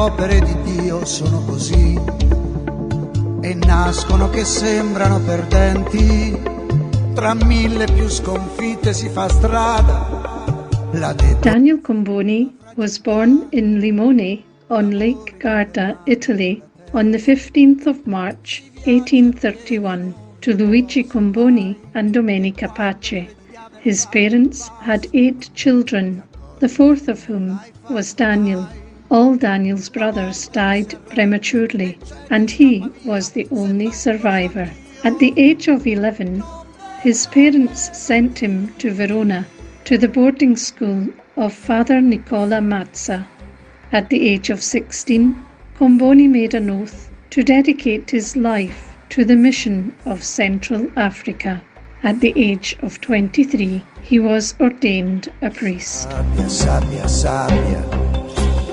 opere di Dio sono così, e nascono che sembrano perdenti, tra mille più sconfitte si fa strada. Daniel Comboni was born in Limone on Lake Garda, Italy, on the 15th of March, 1831, to Luigi Comboni and Domenica Pace. His parents had 8 children, the 4th of whom was Daniel. All Daniel's brothers died prematurely, and he was the only survivor. At the age of 11, his parents sent him to Verona, to the boarding school of Father Nicola Mazza. At the age of 16, Comboni made an oath to dedicate his life to the mission of Central Africa. At the age of 23, he was ordained a priest. Sabbia, sabbia,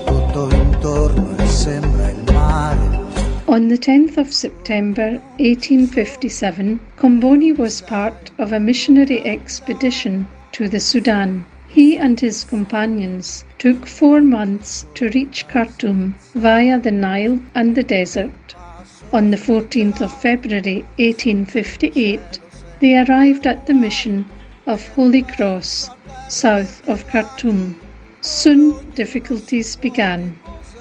tutto intorno e sembra il mare. On the 10th of September 1857, Comboni was part of a missionary expedition to the Sudan. He and his companions took 4 months to reach Khartoum via the Nile and the desert. On the 14th of February 1858, they arrived at the mission of Holy Cross, south of Khartoum. Soon difficulties began.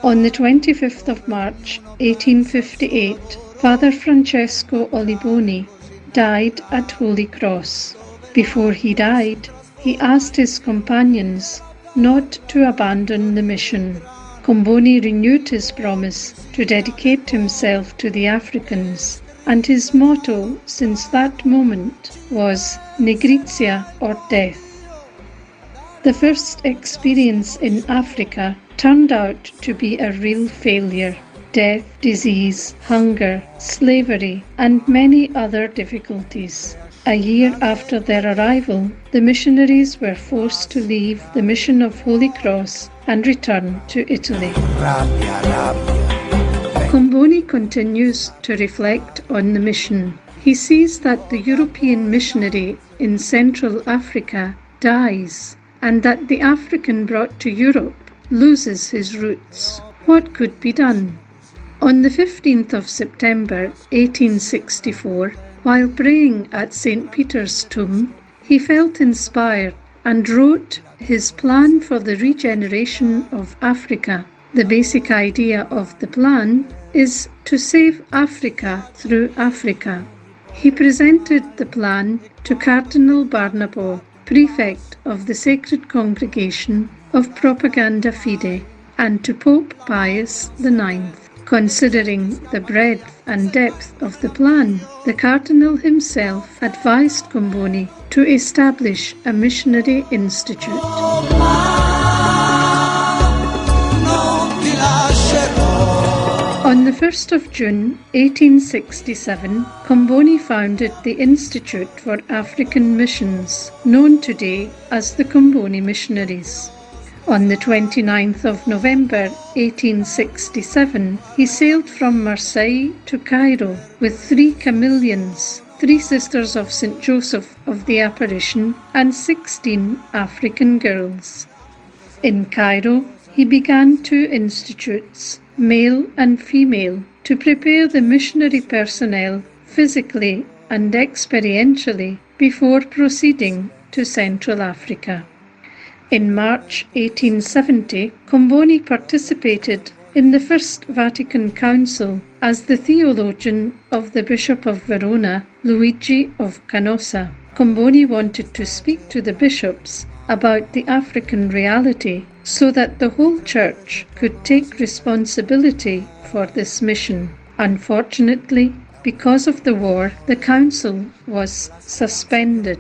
On the 25th of March 1858, Father Francesco Oliboni died at Holy Cross. Before he died, he asked his companions not to abandon the mission. Comboni renewed his promise to dedicate himself to the Africans, and his motto since that moment was NIGRIZIA or death. The first experience in Africa turned out to be a real failure. Death, disease, hunger, slavery, and many other difficulties. A year after their arrival, the missionaries were forced to leave the mission of Holy Cross and return to Italy. Comboni continues to reflect on the mission. He sees that the European missionary in Central Africa dies, and that the African brought to Europe loses his roots. What could be done? On the 15th of September 1864, while praying at St. Peter's tomb, he felt inspired and wrote his plan for the regeneration of Africa. The basic idea of the plan is to save Africa through Africa. He presented the plan to Cardinal Barnabo, prefect of the Sacred Congregation of Propaganda Fide, and to Pope Pius IX. Considering the breadth and depth of the plan, the Cardinal himself advised Comboni to establish a missionary institute. On the 1st of June 1867, Comboni founded the Institute for African Missions, known today as the Comboni Missionaries. On the 29th of November 1867, he sailed from Marseille to Cairo with 3 chameleons, 3 sisters of St. Joseph of the Apparition, and 16 African girls. In Cairo, he began 2 institutes, male and female, to prepare the missionary personnel physically and experientially before proceeding to Central Africa. In March 1870, Comboni participated in the First Vatican Council as the theologian of the Bishop of Verona, Luigi of Canossa. Comboni wanted to speak to the bishops about the African reality so that the whole Church could take responsibility for this mission. Unfortunately, because of the war, the council was suspended.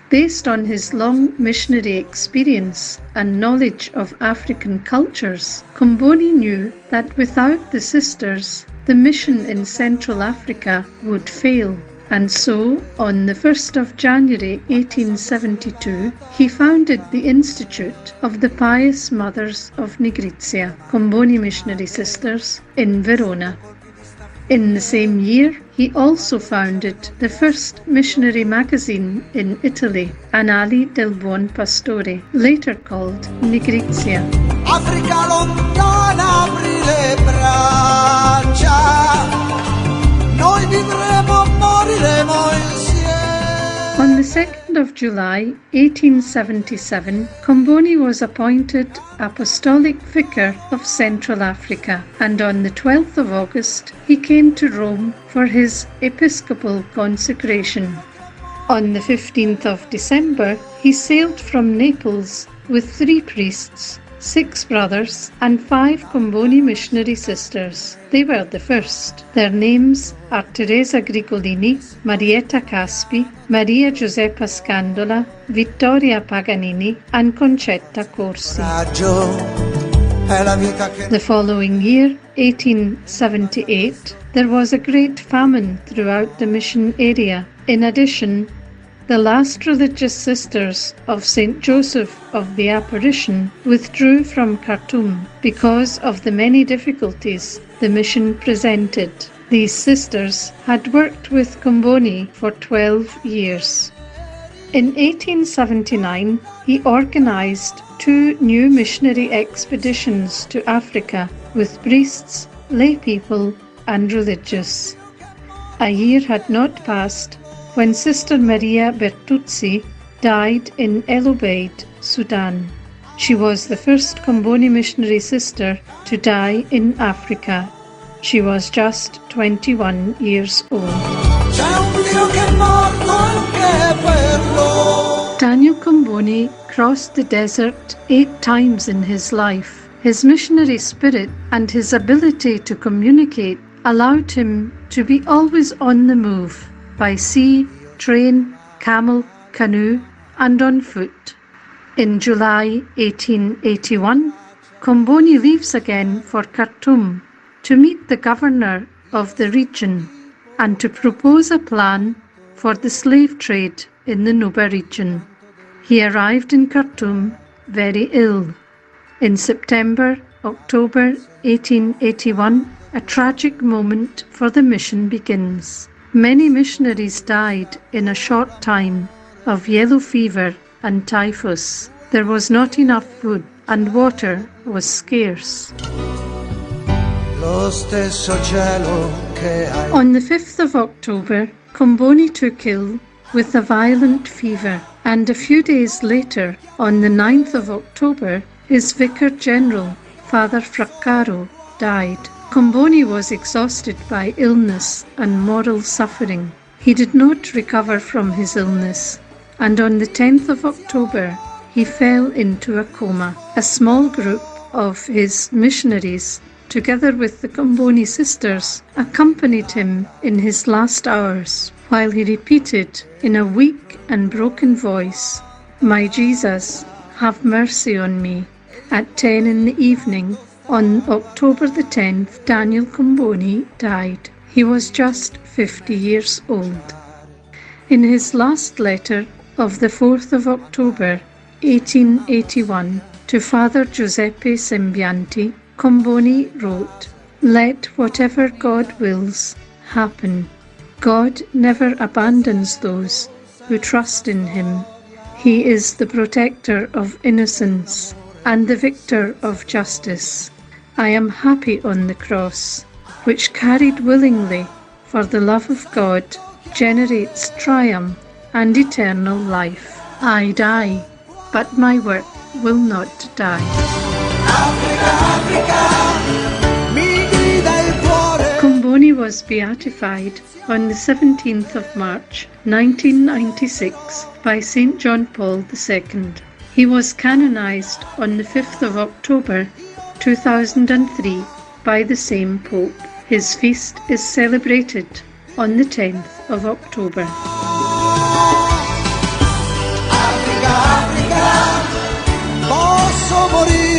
Based on his long missionary experience and knowledge of African cultures, Comboni knew that without the sisters, the mission in Central Africa would fail. And so, on the 1st of January 1872, he founded the Institute of the Pious Mothers of Nigrizia, Comboni Missionary Sisters, in Verona. In the same year, he also founded the first missionary magazine in Italy, Annali del Buon Pastore, later called Nigrizia. Africa lontana, apri le braccia, noi vivremo, moriremo insieme. On the 2nd of July 1877, Comboni was appointed Apostolic Vicar of Central Africa, and on the 12th of August he came to Rome for his episcopal consecration. On the 15th of December, he sailed from Naples with 3 priests, 6 brothers, and 5 Comboni missionary sisters. They were the first. Their names are Teresa Grigolini, Marietta Caspi, Maria Giuseppa Scandola, Vittoria Paganini, and Concetta Corsi. The following year, 1878, there was a great famine throughout the mission area. In addition, the last religious sisters of St. Joseph of the Apparition withdrew from Khartoum because of the many difficulties the mission presented. These sisters had worked with Comboni for 12 years. In 1879, he organized 2 new missionary expeditions to Africa with priests, lay people, and religious. A year had not passed when Sister Maria Bertuzzi died in El Obeid, Sudan. She was the first Comboni missionary sister to die in Africa. She was just 21 years old. Daniel Comboni crossed the desert 8 times in his life. His missionary spirit and his ability to communicate allowed him to be always on the move, by sea, train, camel, canoe, and on foot. In July 1881, Comboni leaves again for Khartoum to meet the governor of the region and to propose a plan for the slave trade in the Nuba region. He arrived in Khartoum very ill. In September-October 1881, a tragic moment for the mission begins. Many missionaries died in a short time of yellow fever and typhus. There was not enough food and water was scarce. On the 5th of October, Comboni took ill with a violent fever, and a few days later, on the 9th of October, his Vicar General, Father Fraccaro, died. Comboni was exhausted by illness and moral suffering. He did not recover from his illness, and on the 10th of October, he fell into a coma. A small group of his missionaries, together with the Comboni sisters, accompanied him in his last hours, while he repeated in a weak and broken voice, "My Jesus, have mercy on me." At 10 in the evening, on October the 10th, Daniel Comboni died. He was just 50 years old. In his last letter of the 4th of October, 1881, to Father Giuseppe Sembianti, Comboni wrote, "Let whatever God wills happen. God never abandons those who trust in Him. He is the protector of innocence and the victor of justice. I am happy on the cross, which carried willingly for the love of God generates triumph and eternal life. I die, but my work will not die." Comboni was beatified on the 17th of March 1996 by St John Paul II. He was canonized on the 5th of October 2003 by the same Pope. His feast is celebrated on the 10th of October. Africa, posso morire